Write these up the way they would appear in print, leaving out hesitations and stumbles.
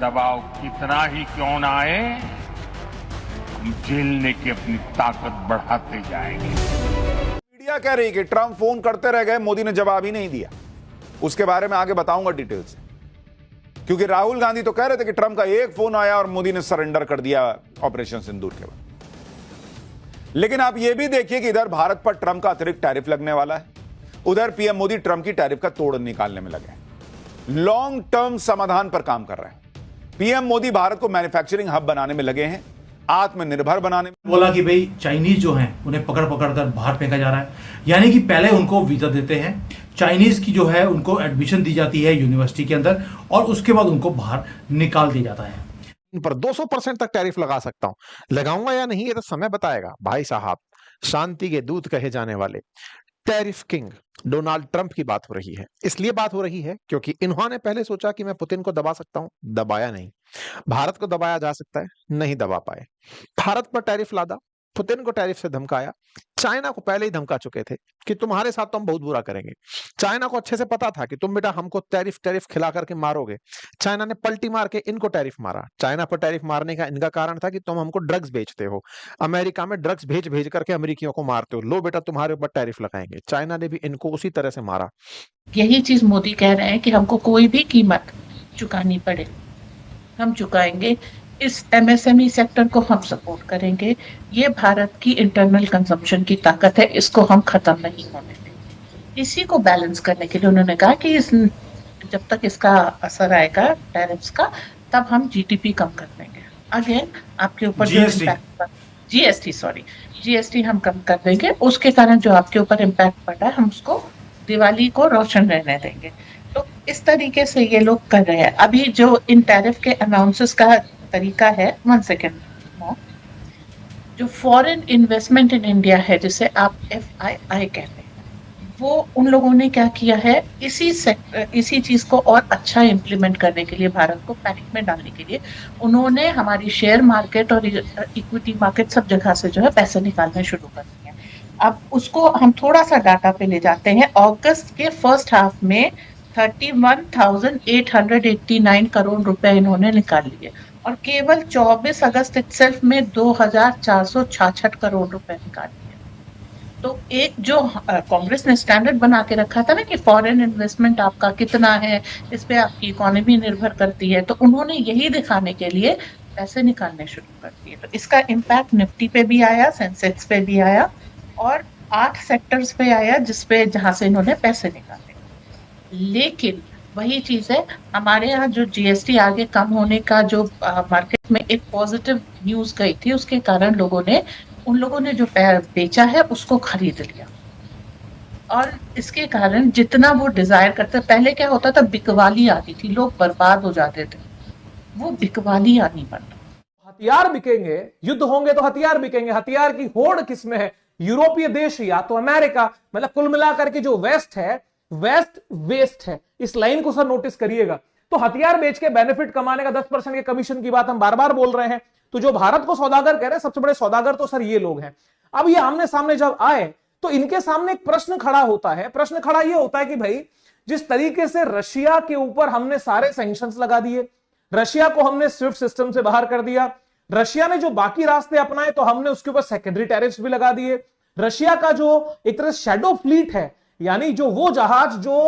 दबाव कितना ही क्यों ना आए, हम झेलने की अपनी ताकत बढ़ाते जाएंगे। मीडिया कह रही कि ट्रंप फोन करते रह गए, मोदी ने जवाब ही नहीं दिया। उसके बारे में आगे बताऊंगा डिटेल से, क्योंकि राहुल गांधी तो कह रहे थे कि ट्रंप का एक फोन आया और मोदी ने सरेंडर कर दिया ऑपरेशन सिंदूर के बाद। लेकिन आप यह भी देखिए कि इधर भारत पर ट्रंप का अतिरिक्त टैरिफ लगने वाला है, उधर पीएम मोदी ट्रंप की टैरिफ का तोड़ निकालने में लगे हैं। लॉन्ग टर्म समाधान पर काम कर रहे हैं। पीएम मोदी भारत को मैन्युफैक्चरिंग हब बनाने में लगे हैं, आत्मनिर्भर बनाने में। बोला कि भाई चाइनीज जो हैं उन्हें पकड़ पकड़ कर बाहर फेंका जा रहा है, यानी कि पहले उनको वीजा देते हैं, चाइनीज की जो है उनको एडमिशन दी जाती है यूनिवर्सिटी के अंदर और उसके बाद उनको बाहर निकाल दिया जाता है। इन पर 200% तक टैरिफ लगा सकता हूं। लगाऊंगा या नहीं ये तो समय बताएगा। भाई साहब, शांति के दूत कहे जाने वाले टैरिफ किंग डोनाल्ड ट्रंप की बात हो रही है। इसलिए बात हो रही है क्योंकि इन्होंने पहले सोचा कि मैं पुतिन को दबा सकता हूं, दबाया नहीं। भारत को दबाया जा सकता है, नहीं दबा पाए। भारत पर टैरिफ लादा, पुतिन को टैरिफ से धमकाया। चाइना को पहले ही धमका चुके थे कि तुम्हारे साथ तो हम बहुत बुरा करेंगे। चाइना को अच्छे से पता था कि तुम बेटा हमको टैरिफ खिला करके मारोगे। चाइना ने पलटी मार के इनको टैरिफ मारा। चाइना पर टैरिफ मारने का इनका कारण था कि तुम हमको ड्रग्स बेचते हो, अमेरिका में ड्रग्स भेज भेज करके अमेरिकियों को मारते हो, लो बेटा तुम्हारे ऊपर टैरिफ लगाएंगे। चाइना ने भी इनको उसी तरह से मारा। यही चीज मोदी कह रहे हैं कि हमको कोई भी कीमत चुकानी पड़े हम चुकाएंगे, इस एमएसएमई सेक्टर को हम सपोर्ट करेंगे। ये भारत की इंटरनल कंजम्पशन की ताकत है, इसको हम खत्म नहीं होने देंगे। इसी को बैलेंस करने के लिए उन्होंने कहा कि जब तक इसका असर आएगा टैरिफ्स का, तब हम जीडीपी कम कर देंगे। अगेन आपके ऊपर जीएसटी हम कम कर देंगे, उसके कारण जो आपके ऊपर इम्पैक्ट पड़ा है हम उसको दिवाली को रोशन रहने देंगे। तो इस तरीके से ये लोग कर रहे हैं। अभी जो इन टैरिफ के अनाउंसेस का तरीका है, 1 सेकेंड, जो फॉरेन इन्वेस्टमेंट इन इंडिया है जिसे आप FII कहते हैं, वो उन लोगों ने क्या किया है, इसी चीज को और अच्छा इम्प्लीमेंट करने के लिए, भारत को पैनिक में डालने के लिए उन्होंने हमारी शेयर मार्केट और इक्विटी मार्केट सब जगह से जो है पैसे निकालने शुरू कर दिए। अब उसको हम थोड़ा सा डाटा पे ले जाते हैं। अगस्त के फर्स्ट हाफ में 31,889 करोड़ रुपए इन्होंने निकाल लिए और केवल 24 अगस्त इटसेल्फ में 2,466 करोड़ रुपए निकाल लिए। तो एक जो कांग्रेस ने स्टैंडर्ड बना के रखा था ना कि फॉरेन इन्वेस्टमेंट आपका कितना है, इस पे आपकी इकोनॉमी निर्भर करती है, तो उन्होंने यही दिखाने के लिए पैसे निकालने शुरू कर दिए। तो इसका इम्पैक्ट निफ्टी पे भी आया, सेंसेक्स पे भी आया और 8 सेक्टर्स पे आया जहां से इन्होंने पैसे निकाले। लेकिन वही चीज है, हमारे यहाँ जो जीएसटी आगे कम होने का जो मार्केट में एक पॉजिटिव न्यूज गई थी, उसके कारण उन लोगों ने जो बेचा है उसको खरीद लिया और इसके कारण जितना वो डिजायर करते, पहले क्या होता था, बिकवाली आती थी, लोग बर्बाद हो जाते थे, वो बिकवाली आनी पड़ता। हथियार बिकेंगे, युद्ध होंगे तो हथियार बिकेंगे। हथियार की होड़ किसमें है? यूरोपीय देश या तो अमेरिका। मतलब कुल मिलाकर के जो वेस्ट है, वेस्ट वेस्ट है। इस लाइन को सर नोटिस करिएगा। तो हथियार बेच के बेनिफिट कमाने का 10% के कमीशन की बात हम बार बार बोल रहे हैं। तो जो भारत को सौदागर कह रहे हैं, सबसे बड़े सौदागर तो सर ये लोग हैं। अब ये आमने सामने जब आए तो इनके सामने एक प्रश्न खड़ा होता है। प्रश्न खड़ा ये होता है कि भाई, जिस तरीके से रशिया के ऊपर हमने सारे सैंक्शंस लगा दिए, रशिया को हमने स्विफ्ट सिस्टम से बाहर कर दिया, रशिया ने जो बाकी रास्ते अपनाए तो हमने उसके ऊपर सेकेंडरी टैरिफ्स भी लगा दिए, रशिया का जो एक तरह शैडो फ्लीट है, यानी जो वो जहाज जो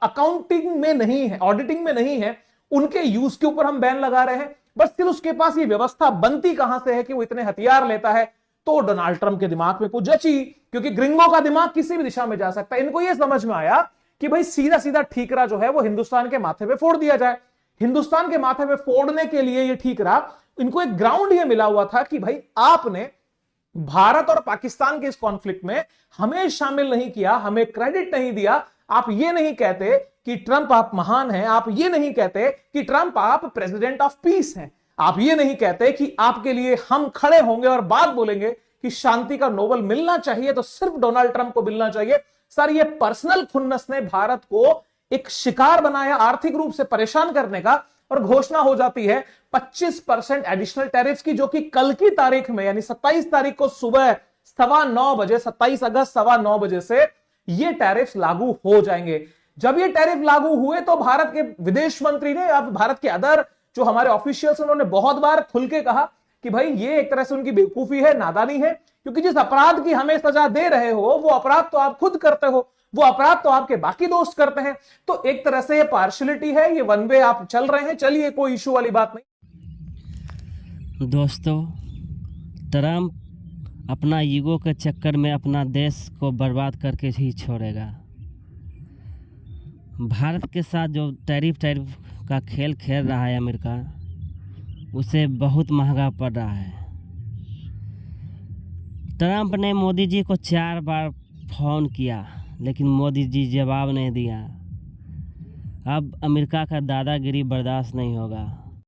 अकाउंटिंग में नहीं है, ऑडिटिंग में नहीं है, उनके यूज के ऊपर हम बैन लगा रहे हैं। बस फिर उसके पास ये व्यवस्था बनती कहां से है कि वो इतने हथियार लेता है? तो डोनाल्ड ट्रंप के दिमाग में कुछ जची, क्योंकि ग्रिंगो का दिमाग किसी भी दिशा में जा सकता है। इनको ये समझ में आया कि भाई सीधा सीधा ठीकरा जो है वो हिंदुस्तान के माथे पे फोड़ दिया जाए। हिंदुस्तान के माथे पे फोड़ने के लिए ये ठीकरा, इनको एक ग्राउंड ये मिला हुआ था कि भाई आपने भारत और पाकिस्तान के इस कॉन्फ्लिक्ट में हमें शामिल नहीं किया, हमें क्रेडिट नहीं दिया। आप ये नहीं कहते कि ट्रंप आप महान हैं, आप ये नहीं कहते कि ट्रंप आप प्रेसिडेंट ऑफ पीस हैं, आप ये नहीं कहते कि आपके लिए हम खड़े होंगे और बात बोलेंगे कि शांति का नोबेल मिलना चाहिए तो सिर्फ डोनाल्ड ट्रंप को मिलना चाहिए। सर, ये पर्सनल खुन्नस ने भारत को एक शिकार बनाया आर्थिक रूप से परेशान करने का, और घोषणा हो जाती है 25% एडिशनल टैरिफ की, जो कि कल की तारीख में यानी 27 तारीख को सुबह 9:15 बजे, 27 अगस्त 9:15 बजे से ये टैरिफ लागू हो जाएंगे। जब ये टैरिफ लागू हुए तो भारत के विदेश मंत्री ने, अब भारत के अदर जो हमारे ऑफिशियल्स उन्होंने बहुत बार खुल के कहा कि भाई ये एक तरह से उनकी बेवकूफी है, नादानी है, क्योंकि जिस अपराध की हमें सजा दे रहे हो वो अपराध तो आप खुद करते हो, वो अपराध तो आपके बाकी दोस्त करते हैं। तो एक तरह से ये पार्शियलिटी है, ये वन वे आप चल रहे हैं, चलिए कोई इशू वाली बात नहीं। दोस्तों, ट्रम्प अपना ईगो के चक्कर में अपना देश को बर्बाद करके ही छोड़ेगा। भारत के साथ जो टैरिफ का खेल खेल रहा है अमेरिका, उसे बहुत महंगा पड़ रहा है। ट्रम्प ने मोदी जी को 4 बार फ़ोन किया, लेकिन मोदी जी जवाब नहीं दिया। अब अमेरिका का दादागिरी बर्दाश्त नहीं होगा।